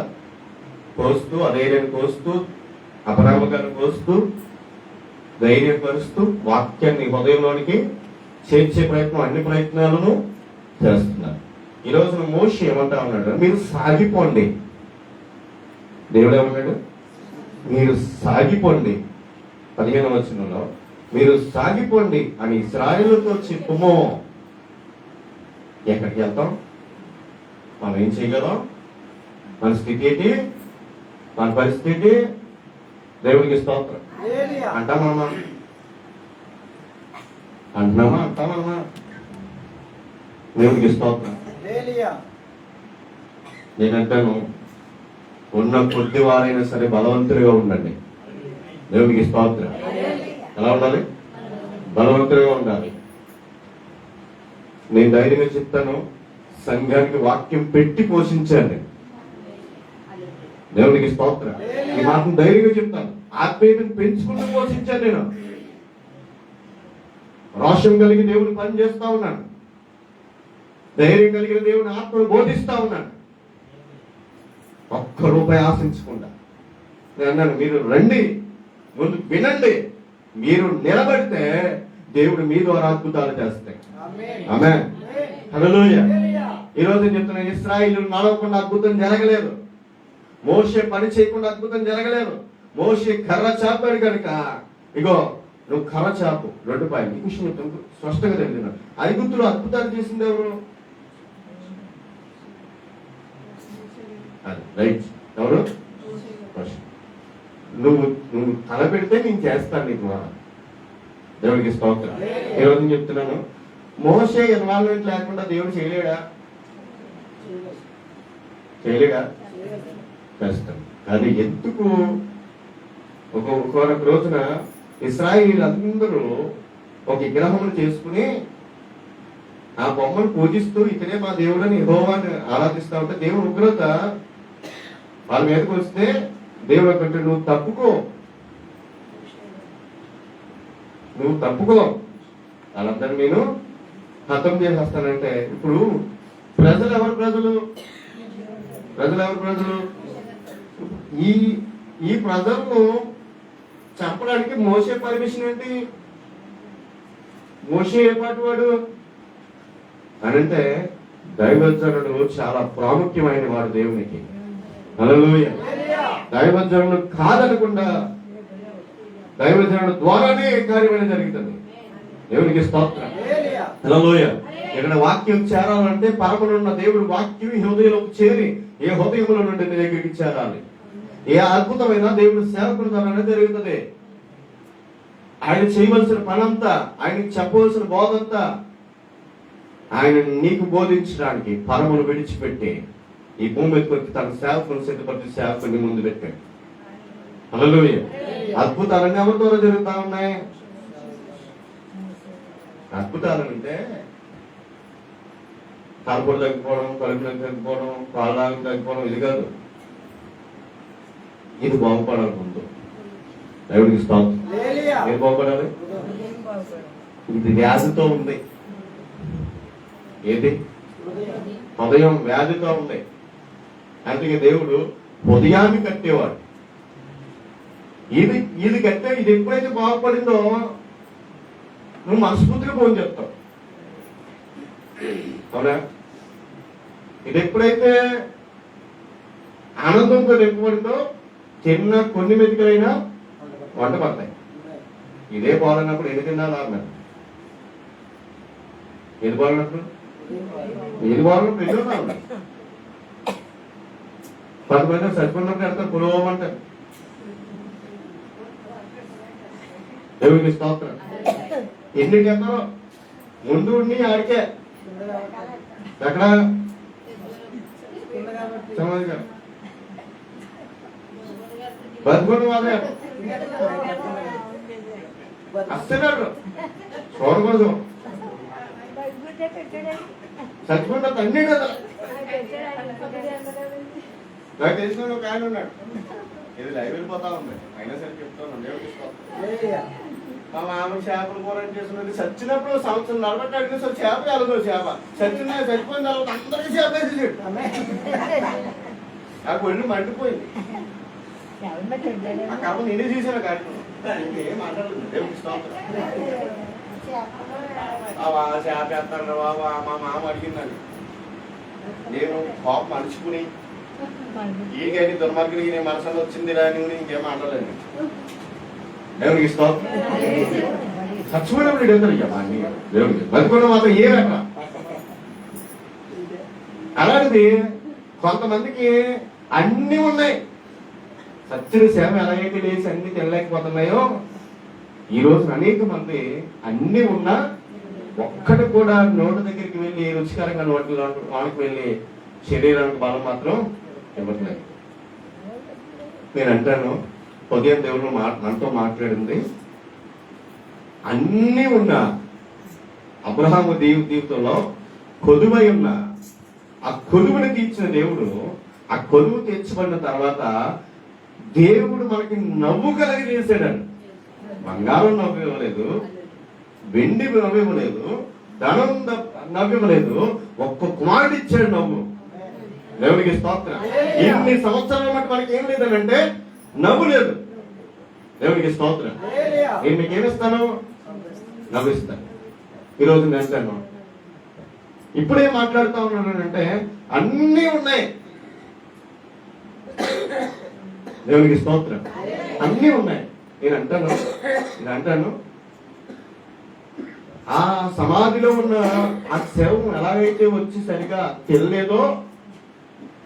కోస్తూ, అధైర్యాన్ని కోస్తూ, అపనమ్మకాన్ని కోస్తూ, ధైర్యపరుస్తూ వాక్యాన్ని హృదయంలోనికి చేర్చే ప్రయత్నం, అన్ని ప్రయత్నాలను చేస్తున్నారు. ఈ రోజున మోషే ఏమంటా ఉన్నాడు, మీరు సాగిపోండి. దేవుడు ఏమన్నాడు, మీరు సాగిపోండి. 15వ వచనంలో మీరు సాగిపోండి అని ఇశ్రాయేలుతో చెప్పుమో. ఎక్కడికి వెళ్తాం, మనం ఏం చేయగలం, మన స్థితి ఏంటి, మన పరిస్థితి. దేవుడికి స్తోత్రం. అంటామా అంటామా దేవుడికి స్తోత్రం. నేనంటాను, ఉన్న కొద్ది వారైనా సరే బలవంతులుగా ఉండండి. దేవుడికి స్తోత్రం. ఎలా ఉండాలి, బలవంతులుగా ఉండాలి. నేను ధైర్యంగా చెప్తాను, సంఘానికి వాక్యం పెట్టి పోషించాను. దేవుడికి స్తోత్రం. ఈ మాటను ధైర్యంగా చెప్తాను. ఆత్మీయతను పెంచుకుంటూ పోషించాను. నేను రోషం కలిగి దేవుని పని చేస్తా ఉన్నాను. ధైర్యం కలిగిన దేవుని ఆత్మను బోధిస్తా ఉన్నాను. ఒక్క రూపాయి ఆశించకుండా నేను అన్నాను, మీరు రండి, ముందు వినండి. మీరు నిలబడితే దేవుడు మీ ద్వారా అద్భుతాలు చేస్తాయి. ఆమేన్. హల్లెలూయా. ఈ రోజు చెప్తున్నా, ఇశ్రాయేలు నడవకుండా అద్భుతం జరగలేదు. మోషే పని చేయకుండా అద్భుతం జరగలేదు. మోషే కర్ర చాపాడు కనుక, ఇగో నువ్వు కర్ర చాపు, 2 పాయింట్. ఈ విషయం స్పష్టంగా తెలియదు. ఐగుప్తులో అద్భుతాలు చేసింది ఎవరు? రైట్, ఎవరు? నువ్వు తలపెడితే నేను చేస్తాను నీ ద్వారా. దేవుడికి స్తోత్రం. ఈ రోజు చెప్తున్నాను, మోషే ఇన్వాల్వ్మెంట్ లేకుండా దేవుడు చేయలేడా? కష్టం. అది ఎందుకు? ఒక్కొక్క రోజున ఇశ్రాయేలీలందరూ ఒక విగ్రహమును చేసుకుని ఆ బొమ్మను పూజిస్తూ ఇతనే మా దేవుడని యెహోవాని ఆరాధిస్తా ఉంటే దేవుడు ఉగ్రత వాళ్ళ మీదకి వస్తే దేవుడు అంటే నువ్వు తప్పుకో వాళ్ళందరూ నేను హతం చేసేస్తానంటే ఇప్పుడు ప్రజలు ఎవరు ఈ ప్రజలను చంపడానికి మోసే పర్మిషన్ ఏంటి? మోసే ఏ పాటి వాడు అని అంటే దైవజనుడు చాలా ప్రాముఖ్యమైన వాడు దేవునికి. హల్లెలూయా. దైవజనుడు కాదనకుండా దైవజనుడు ద్వారానే కార్యమైన జరుగుతుంది. దేవునికి స్తోత్రం. హల్లెలూయా. ఇక్కడ వాక్యం చేరాలంటే పరమనున్న దేవుడు వాక్యం హృదయంలోకి చేరి ఏ హృదయంలో నుండి నీ దగ్గరికి చేరాలి. ఏ అద్భుతమైన దేవుడు సేవకుడు ద్వారా జరుగుతుంది. ఆయన చేయవలసిన పనంతా, ఆయనకి చెప్పవలసిన బోధంతా ఆయన నీకు బోధించడానికి పరమును విడిచిపెట్టి ఈ భూమి మీదకి తన సేవకుని సిద్ధపరిచి సేవకుని ముందు పెట్టాడు. హల్లెలూయా. అద్భుతాలన్నీ ఎవరి ద్వారా జరుగుతా ఉన్నాయి? అద్భుతాలంటే తలుపులు తగ్గిపోవడం, కలుపులు తగ్గిపోవడం, కాళ్ళకు తగ్గిపోవడం ఇది కాదు. ఇది బాగుపడాలి. ముందు దేవుడికి స్తోత్రం. ఏది బాగుపడాలి? ఇది వ్యాధితో ఉంది. ఏది? హృదయం వ్యాధితో ఉంది. అందుకే దేవుడు హృదయాన్ని కట్టేవాడు. ఇది కట్టే ఇది ఎప్పుడైతే బాగుపడిందో నువ్వు మనస్ఫూర్తిగా ఫోన్ చెప్తావు. అవునా? ఇది ఎప్పుడైతే ఆనందంతో నింపబడిందో చిన్న కొన్ని మెతుకలైనా వంట పడతాయి. ఇదే బాగున్నప్పుడు ఎన్ని తిన్నాను అన్నారు. ఏది బాగున్నప్పుడు ఎన్నో ఉన్నాయి. 10 మంది చచ్చిపోయినప్పుడు ఎంత పురోగమంటారు. దేవునికి స్తోత్రం. ఎన్ని చెప్తారో ముందు ఉండి ఆడికే ఎక్కడ బతుకుని వాళ్ళే అస్సలు చూడ కోసం చచ్చిపోయిన అన్నీ కదా. నాకు తెలిసిన ఒక ఆయన ఉన్నాడు. ఇది లైవ్ వెళ్ళిపోతా ఉంది. అయినా సరే చెప్తాను. మా మామ చేపలు కూర చేస్తున్నది. చచ్చినప్పుడు సంవత్సరం నలబట్టి అడిగిన సార్ చేప కలదు. చేప చచ్చిపోయిన తర్వాత అందరికీ చేప వేసేసాడు. నాకు ఒళ్ళు మండిపోయింది. ఆ కర్మ నేనే చేశాను. కార్యక్రమం ఇంకేం మాట్లాడలేదు. దేవునికి స్తోత్రం. చేప వేస్తాను బాబా మా మామ అడిగిందని నేను కోపం మలుచుకుని ఈయనకైనా దుర్మార్గుడికి నేను మనసులో వచ్చింది రాని ఇంకేం మాట్లాడలేదు. దేవునికి స్తోత్రం. చచ్చిపోయినప్పుడు ఇద్దరు దేవునికి బతుకున్న మాత్రం ఏ రకం. అలాంటిది కొంతమందికి అన్ని ఉన్నాయి. సత్యుని సేవ ఎలాగైతే లేచి అన్ని తినలేకపోతున్నాయో ఈ రోజు అనేక మంది అన్ని ఉన్నా ఒక్కటి కూడా నోటి దగ్గరికి వెళ్ళి రుచికరంగా నోటికి వెళ్ళి శరీరానికి బలం మాత్రం ఇవ్వట్లేదు. నేను అంటాను, ఉదయం దేవుడు మనతో మాట్లాడింది అన్నీ ఉన్న అబ్రహాము జీవితంలో కొదువై ఉన్న ఆ కొదువుని తీర్చిన దేవుడు, ఆ కొదువు తీర్చబడిన తర్వాత దేవుడు మనకి నవ్వు కలిగి చేశాడండి. బంగారం నవ్వు ఇవ్వలేదు, వెండి నవ్వు ఇవ్వలేదు, ధనం నవ్వు ఇవ్వలేదు, ఒక్క కుమారుడు ఇచ్చాడు నవ్వు. దేవునికి స్తోత్రం. ఇన్ని సంవత్సరాల మట్టి మనకి ఏం లేదనంటే నవ్వు లేదు. దేవునికి స్తోత్రం. నేను మీకు ఏమిస్తాను? నవ్విస్తాను. ఈరోజు నేను అంటాను, ఇప్పుడే మాట్లాడుతూ ఉన్నానంటే అన్నీ ఉన్నాయి. దేవునికి స్తోత్రం. అన్నీ ఉన్నాయి. నేను అంటాను ఆ సమాధిలో ఉన్న ఆ శవం ఎలాగైతే వచ్చి సరిగా తెలియలేదో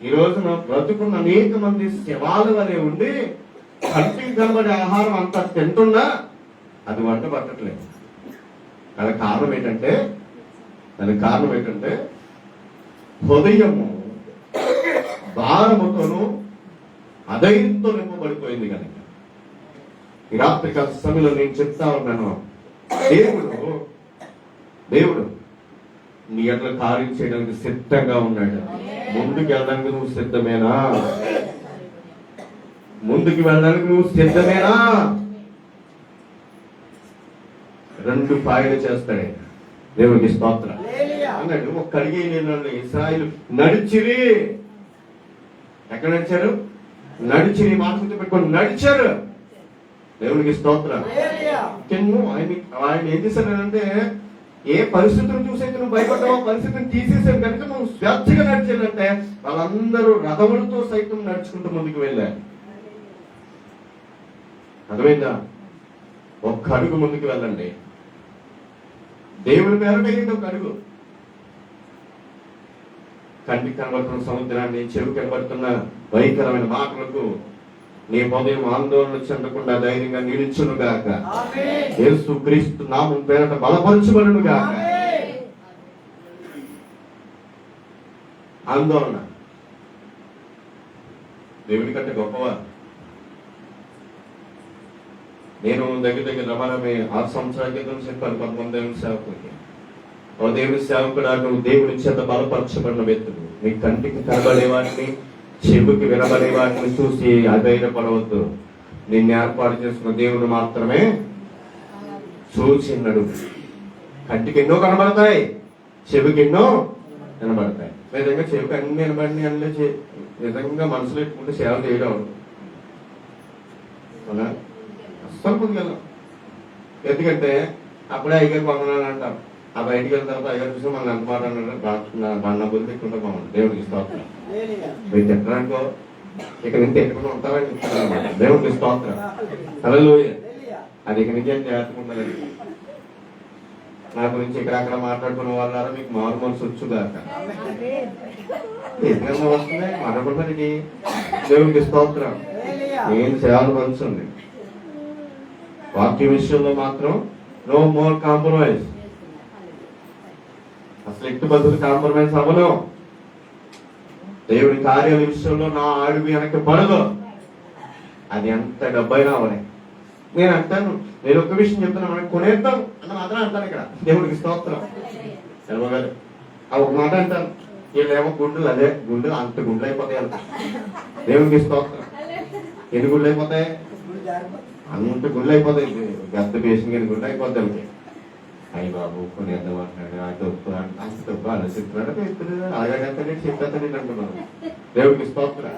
ఈ రోజున బ్రతుకున్న అనేక మంది శవాల వలె ఉండి కంటికి కనబడే ఆహారం అంతా తింటున్నా అది వంట పట్టట్లేదు. దానికి కారణం ఏంటంటే హృదయము భారముతోనూ అధైర్యంతో నింపబడిపోయింది కనుక. ఈ రాత్రికాల సమయంలో నేను చెప్తా ఉన్నాను, దేవుడు నీ అట్లా కార్యం చేయడానికి సిద్ధంగా ఉన్నాడు. ముందుకు వెళ్ళడానికి నువ్వు సిద్ధమేనా? ముందుకు వెళ్ళడానికి నువ్వు సిద్ధమేనా? 2 పాయలు చేస్తాడే దేవుడికి స్తోత్రం అన్నాడు. ఒక కడిగే నీళ్ళలో ఇశ్రాయేలు నడిచిరి. ఎక్కడ నడిచారు? నడిచిరి. మాట పెట్టుకొని నడిచారు. దేవుడికి స్తోత్రం. ఆయన ఏం చేశాడంటే, ఏ పరిస్థితులు చూసైతే నువ్వు భయపడ్డావో పరిస్థితిని తీసేసాను కనుక నువ్వు స్వేచ్ఛగా నడిచానంటే వాళ్ళందరూ రథములతో సైతం నడుచుకుంటూ ముందుకు వెళ్ళారు. అర్థమైందా? ఒక్క అడుగు ముందుకు వెళ్ళండి. దేవుడి పేరు వేయండి ఒక అడుగు. కంటికి కనబడుతున్న సముద్రాన్ని, చెవి కనబడుతున్న భయంకరమైన మాటలకు నీ హృదయం ఆందోళన చెందకుండా ధైర్యంగా నిలుచును గాక. యేసు క్రీస్తు నామం పేరట బలపరచబడును గాక. ఆందోళన దేవుడి కంటే గొప్పవా? నేను దగ్గర రమారమే 6 సంవత్సరాల క్రితం చెప్పాను కొంతమంది దేవుని సేవకులకి, ఓ దేవుని సేవకుడు, నువ్వు దేవుని చేత బలపరచబడిన వ్యక్తులు. నీ కంటికి కనబడే వాటిని, చెవుకి వినబడే వాటిని చూసి అధైర్యపడవద్దు. నిన్ను ఏర్పాటు చేసుకున్న దేవుడు మాత్రమే చూచిన్నాడు. కంటికి ఎన్నో కనబడతాయి, చెవికి ఎన్నో వినబడతాయి. నిజంగా చెవికి అన్ని వినబడి అన్నీ నిజంగా మనసులో పెట్టుకుంటే సేవ చేయడం అవునా? అస్సలు ముందుకెళ్ళాం. ఎందుకంటే అప్పుడే అయ్యగారు వందనాలు అంటాం. ఆ బయటికి వెళ్ళిన తర్వాత అయ్యగారు చూసి మనం ఎంత మాట అన్నాడు, బాగా బుద్ధి పెట్టుకుంటాం. బాగుంది దేవుడికి స్తోత్రం. మీరు తిట్టడానికో ఇక నుంచి ఎట్టుకుని ఉంటారని చెప్తారన్నమాట. దేవుడికి స్తోత్రం. హల్లెలూయా. అది ఇక నుంచి జాగ్రత్తగా ఉండాలండి. నా గురించి ఇక్కడ మాట్లాడుకున్న వాళ్ళారా మీకు మారు మనసు వచ్చుగాక. ఎందుకన్నా వస్తుంది మాట్లాడుకుంటారండి. దేవుడికి స్తోత్రం. నేను సేవలు పంచుంది. వాక్య విషయంలో మాత్రం నో మోర్ కాంప్రమైజ్. అసలు ఎట్టు బదులు కాంప్రమైజ్ అవ్వను. దేవుడి కార్యాల విషయంలో నా అడుగు వెనక్కి పడదు. అది ఎంత డబ్బైనా అవనే. నేను అంటాను, నేను ఒక విషయం చెప్తున్నా, మనం కొనేద్దాం అన్న మాత్రం అంటాను ఇక్కడ. దేవుడికి స్తోత్రం. ఎలవగారు ఆ ఒక మాట అంటాను. వీళ్ళేమో గుండెలు, అదే గుండెలు అంత గుండెలు అయిపోతాయి అంత. దేవుడికి స్తోత్రం. ఎన్ని గుండెలు అయిపోతాయి? అంత గుండెలు అయిపోతాయి. గద్ద పేసిన గుండె అయిపోతాయి వాళ్ళకి. అయ్యి బాబు కొనేద్దాం అంటున్నాడు, అంత డబ్బు ఆలోచిస్తున్నాడు, అలాగంటే చెప్పేస్తాను అంటున్నాను. దేవుడికి స్తోత్రం.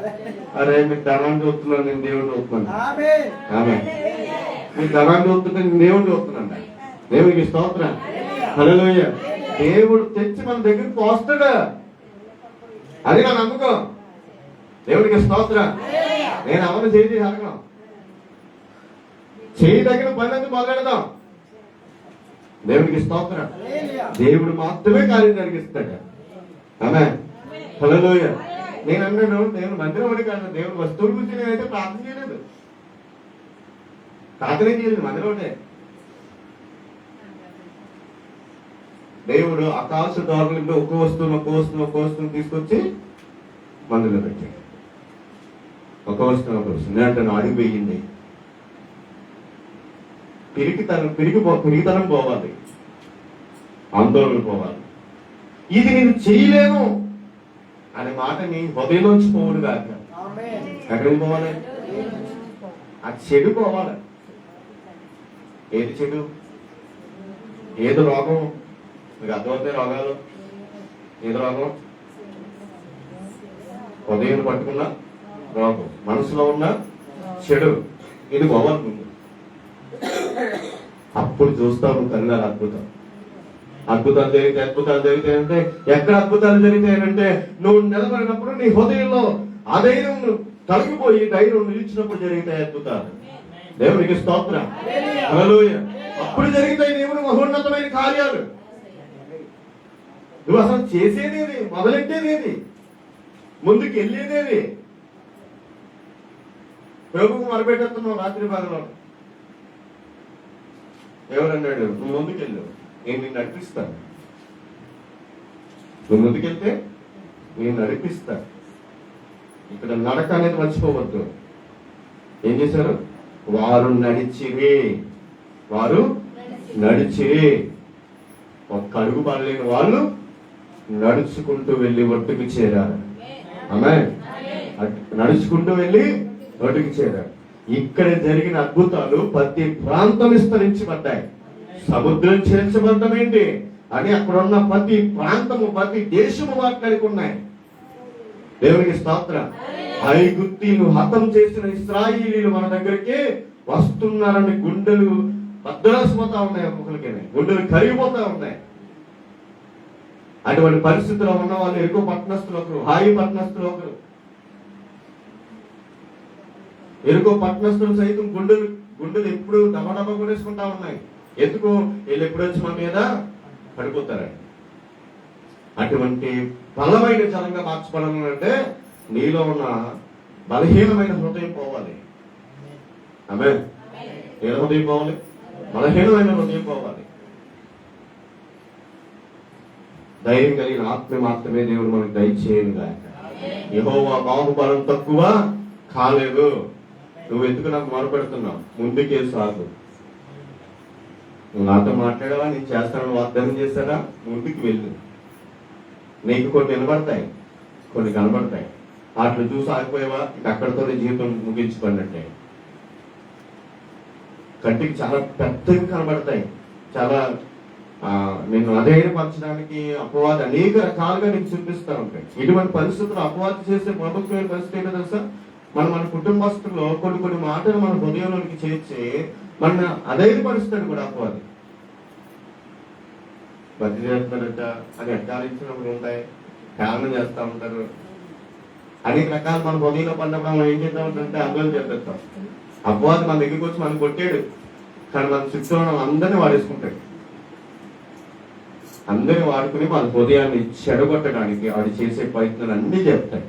అరే మీకు ధనాన్ని చూస్తున్నాను, నేను దేవుడిని చూస్తున్నాను. ఆమె మీకు ధనాన్ని చూస్తుంటే నేను దేవుడిని చూస్తున్నాను. దేవుడికి స్తోత్రం. హల్లెలూయా. దేవుడు తెచ్చి మన దగ్గరికి పోస్తాడు. అది నా నమ్మకం. దేవుడికి స్తోత్రం. నేను అవన్నీ చేసి అడగను. చేయి తగిన పనులన్నీ మొదలెడదాం. దేవుడికి స్తోత్రం. దేవుడు మాత్రమే కార్యం జరిగిస్తాడు. ఆమె హల్లెలూయా. నేను అన్నాను, దేవుడు మందిరం అని కాదు, దేవుడు వస్తువుల గురించి నేనైతే ప్రార్థన చేయలేదు, ప్రార్థన చేయలేదు. మందిరం అంటే దేవుడు ఆకాశ దారులు ఒక్క వస్తువును తీసుకొచ్చి మందిలో పెట్టాడు. ఒక వస్తువు నేనంటాను, అడుగు వేయింది. పిరిగితనం పోవాలి, ఆందోళన పోవాలి. ఇది నేను చేయలేను అనే మాట నీ హృదయంలోంచి పోవుడు కాక. ఎక్కడికి పోవాలి? ఆ చెడు పోవాలి. ఏది చెడు? ఏది రోగం? మీకు అర్థమవుతాయి రోగాలు. ఏది రోగం? హృదయం పట్టుకున్న రోగం, మనసులో ఉన్న చెడు. ఇది పోవాలి ముందు. అప్పుడు చూస్తావు కన్నాడు అద్భుతం. అద్భుతాలు జరిగితే ఎక్కడ అద్భుతాలు జరిగితాయంటే నువ్వు నిలబడినప్పుడు నీ హృదయంలో ఆ ధైర్యం తొలగిపోయి ధైర్యం నిలిచినప్పుడు జరుగుతాయి అద్భుతాలు. దేవునికి స్తోత్రం. హల్లెలూయా. అప్పుడు జరుగుతాయి దేవుని మహోన్నతమైన కార్యాలు. నువ్వు అసలు చేసేదేది, మొదలెట్టేదేది, ముందుకు వెళ్ళేదేది. ప్రభుకు మొరపెట్టేస్తున్నావు రాత్రి భాగంలో. ఎవరన్నాడు? నువ్వు ముందుకెళ్ళు, నేను నిన్ను నడిపిస్తాను. నువ్వు ముందుకెళ్తే నేను నడిపిస్తాను. ఇక్కడ నడక అనేది మర్చిపోవద్దు. ఏం చేశారు? వారు నడిచే ఒక్క అడుగు పడలేని వాళ్ళు నడుచుకుంటూ వెళ్ళి ఒడ్డుకు చేరారు. ఆమేన్. నడుచుకుంటూ వెళ్ళి ఒడ్డుకు చేరారు. ఇక్కడ జరిగిన అద్భుతాలు ప్రతి ప్రాంతం విస్తరించబడ్డాయి. సముద్రం చేర్చబడ్డం ఏంటి అని అక్కడ ఉన్న ప్రతి ప్రాంతము, ప్రతి దేశము మాట్లాడుకున్నాయి. దేవునికి స్తోత్రం. ఐగుప్తీయులు హతం చేసిన ఇశ్రాయేలీయులు మన దగ్గరికి వస్తున్నారని గుండెలు బద్దలాసిపోతా ఉన్నాయి. ఒక్కొక్కరికి గుండెలు కరిగిపోతా ఉన్నాయి. అటువంటి పరిస్థితుల్లో ఉన్న వాళ్ళు ఎక్కువ పట్టణస్తులు ఒకరు, హాయి పట్టణస్తులు ఒకరు, ఎరుకో పట్టణస్తులు సైతం గుండెలు ఎప్పుడు దబదబ కొనేసుకుంటా ఉన్నాయి. ఎందుకు? వీళ్ళు ఎప్పుడు వచ్చి మన మీద పడిపోతారని. అటువంటి బలమైన జనంగా మార్చబడాలంటే నీలో ఉన్న బలహీనమైన హృదయం పోవాలి. ఆమేన్. ఏ హృదయం పోవాలి? బలహీనమైన హృదయం పోవాలి. ధైర్యం కలిగిన ఆత్మ మాత్రమే దేవుడు మనకు దయచేయను గాక. యెహోవా బాహుబలం తక్కువ కాలేదు. నువ్వు ఎందుకు నాకు మొరపెడుతున్నావు? ముందుకే సాగు. నువ్వు నాతో మాట్లాడావా? నేను చేస్తానని వాగ్దానం చేశారా? ముందుకు వెళ్ళు. నీకు కొన్ని వినబడతాయి, కొన్ని కనబడతాయి. వాటిని చూసి ఆగిపోయావా? అక్కడితో జీవితం ముగించుకున్నట్టే. కంటికి చాలా పెద్దగా కనబడతాయి. చాలా నిన్ను అధైర్యపరచడానికి అపవాది అనేక రకాలుగా నీకు చూపిస్తూ ఉంటాయి. ఇటువంటి పరిస్థితులు అపవాది చేసే ప్రభుత్వమైన పరిస్థితి ఏంటో తెలుసా? మన కుటుంబస్తుల్లో కొన్ని మాటలు మన హృదయంలోకి చేర్చి మన అధైర్యపరుస్తాడు కూడా అపవాది. బతి చేస్తున్నారట అని అడ్డాలించినప్పుడు ఉంటాయి, కారణం చేస్తూ ఉంటారు. అనేక రకాలు మన హృదయంలో పడినప్పుడు మనం ఏం చేద్దాం అంటే ఆందోళన చేద్దాం. అపవాది మన దగ్గరికి వచ్చి మనం కొట్టాడు, కానీ మన చుట్టూ అందరినీ వాడేసుకుంటాడు. అందరిని వాడుకుని మన హృదయాన్ని చెడగొట్టడానికి వాడు చేసే ప్రయత్నాలు అన్నీ చెప్తాయి.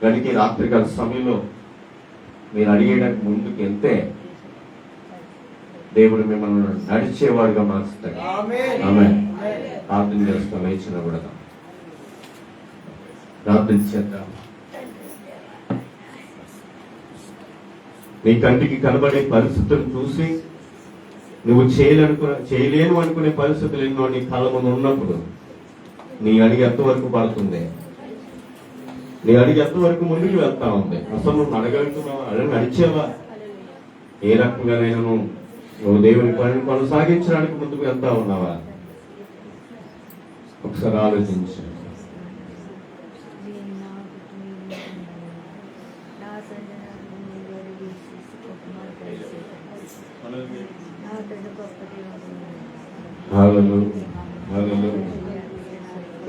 కనుక ఈ రాత్రికాల సమయంలో మీరు అడిగేయడానికి ముందుకు వెళ్తే దేవుడు మిమ్మల్ని నడిచేవాడుగా మార్చుతాడు. ఆమేన్. ప్రార్థన చేస్తాం. లేచిన కూడా ప్రార్థన చేద్దాం. నీ కంటికి కనబడే పరిస్థితులను చూసి నువ్వు చేయలేను అనుకునే పరిస్థితులు ఎన్నో నీ కళ్ళ ముందు ఉన్నప్పుడు నీ అడిగి ఎంతవరకు పడుతుంది? నీ అడిగి ఎంతవరకు ముందుకు వెళ్తా ఉంది? అసలు నువ్వు అడగలుగుతున్నావా? నడిచేవా? ఏ రకంగానైనా నువ్వు దేవుని పనిని కొనసాగించడానికి ముందుకు వెళ్తా ఉన్నావా? ఒకసారి ఆలోచించు.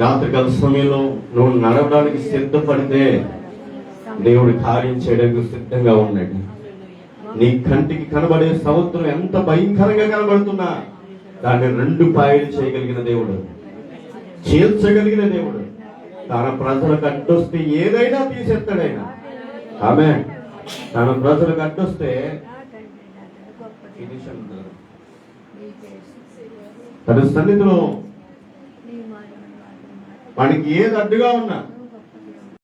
రాత్రికాల సమయంలో నువ్వు నడవడానికి సిద్ధపడితే దేవుడు కార్యం చేయడానికి సిద్ధంగా ఉన్నాడు. నీ కంటికి కనబడే సముద్రం ఎంత భయంకరంగా కనబడుతున్నా దాన్ని 2 పాయలు చేయగలిగిన దేవుడు, చేర్చగలిగిన దేవుడు. తన ప్రజలకు అడ్డొస్తే ఏదైనా తీసేస్తాడైనా. ఆమేన్. తన ప్రజలకు అడ్డొస్తే తన సన్నిధిలో వానికి ఏది అడ్డుగా ఉన్నా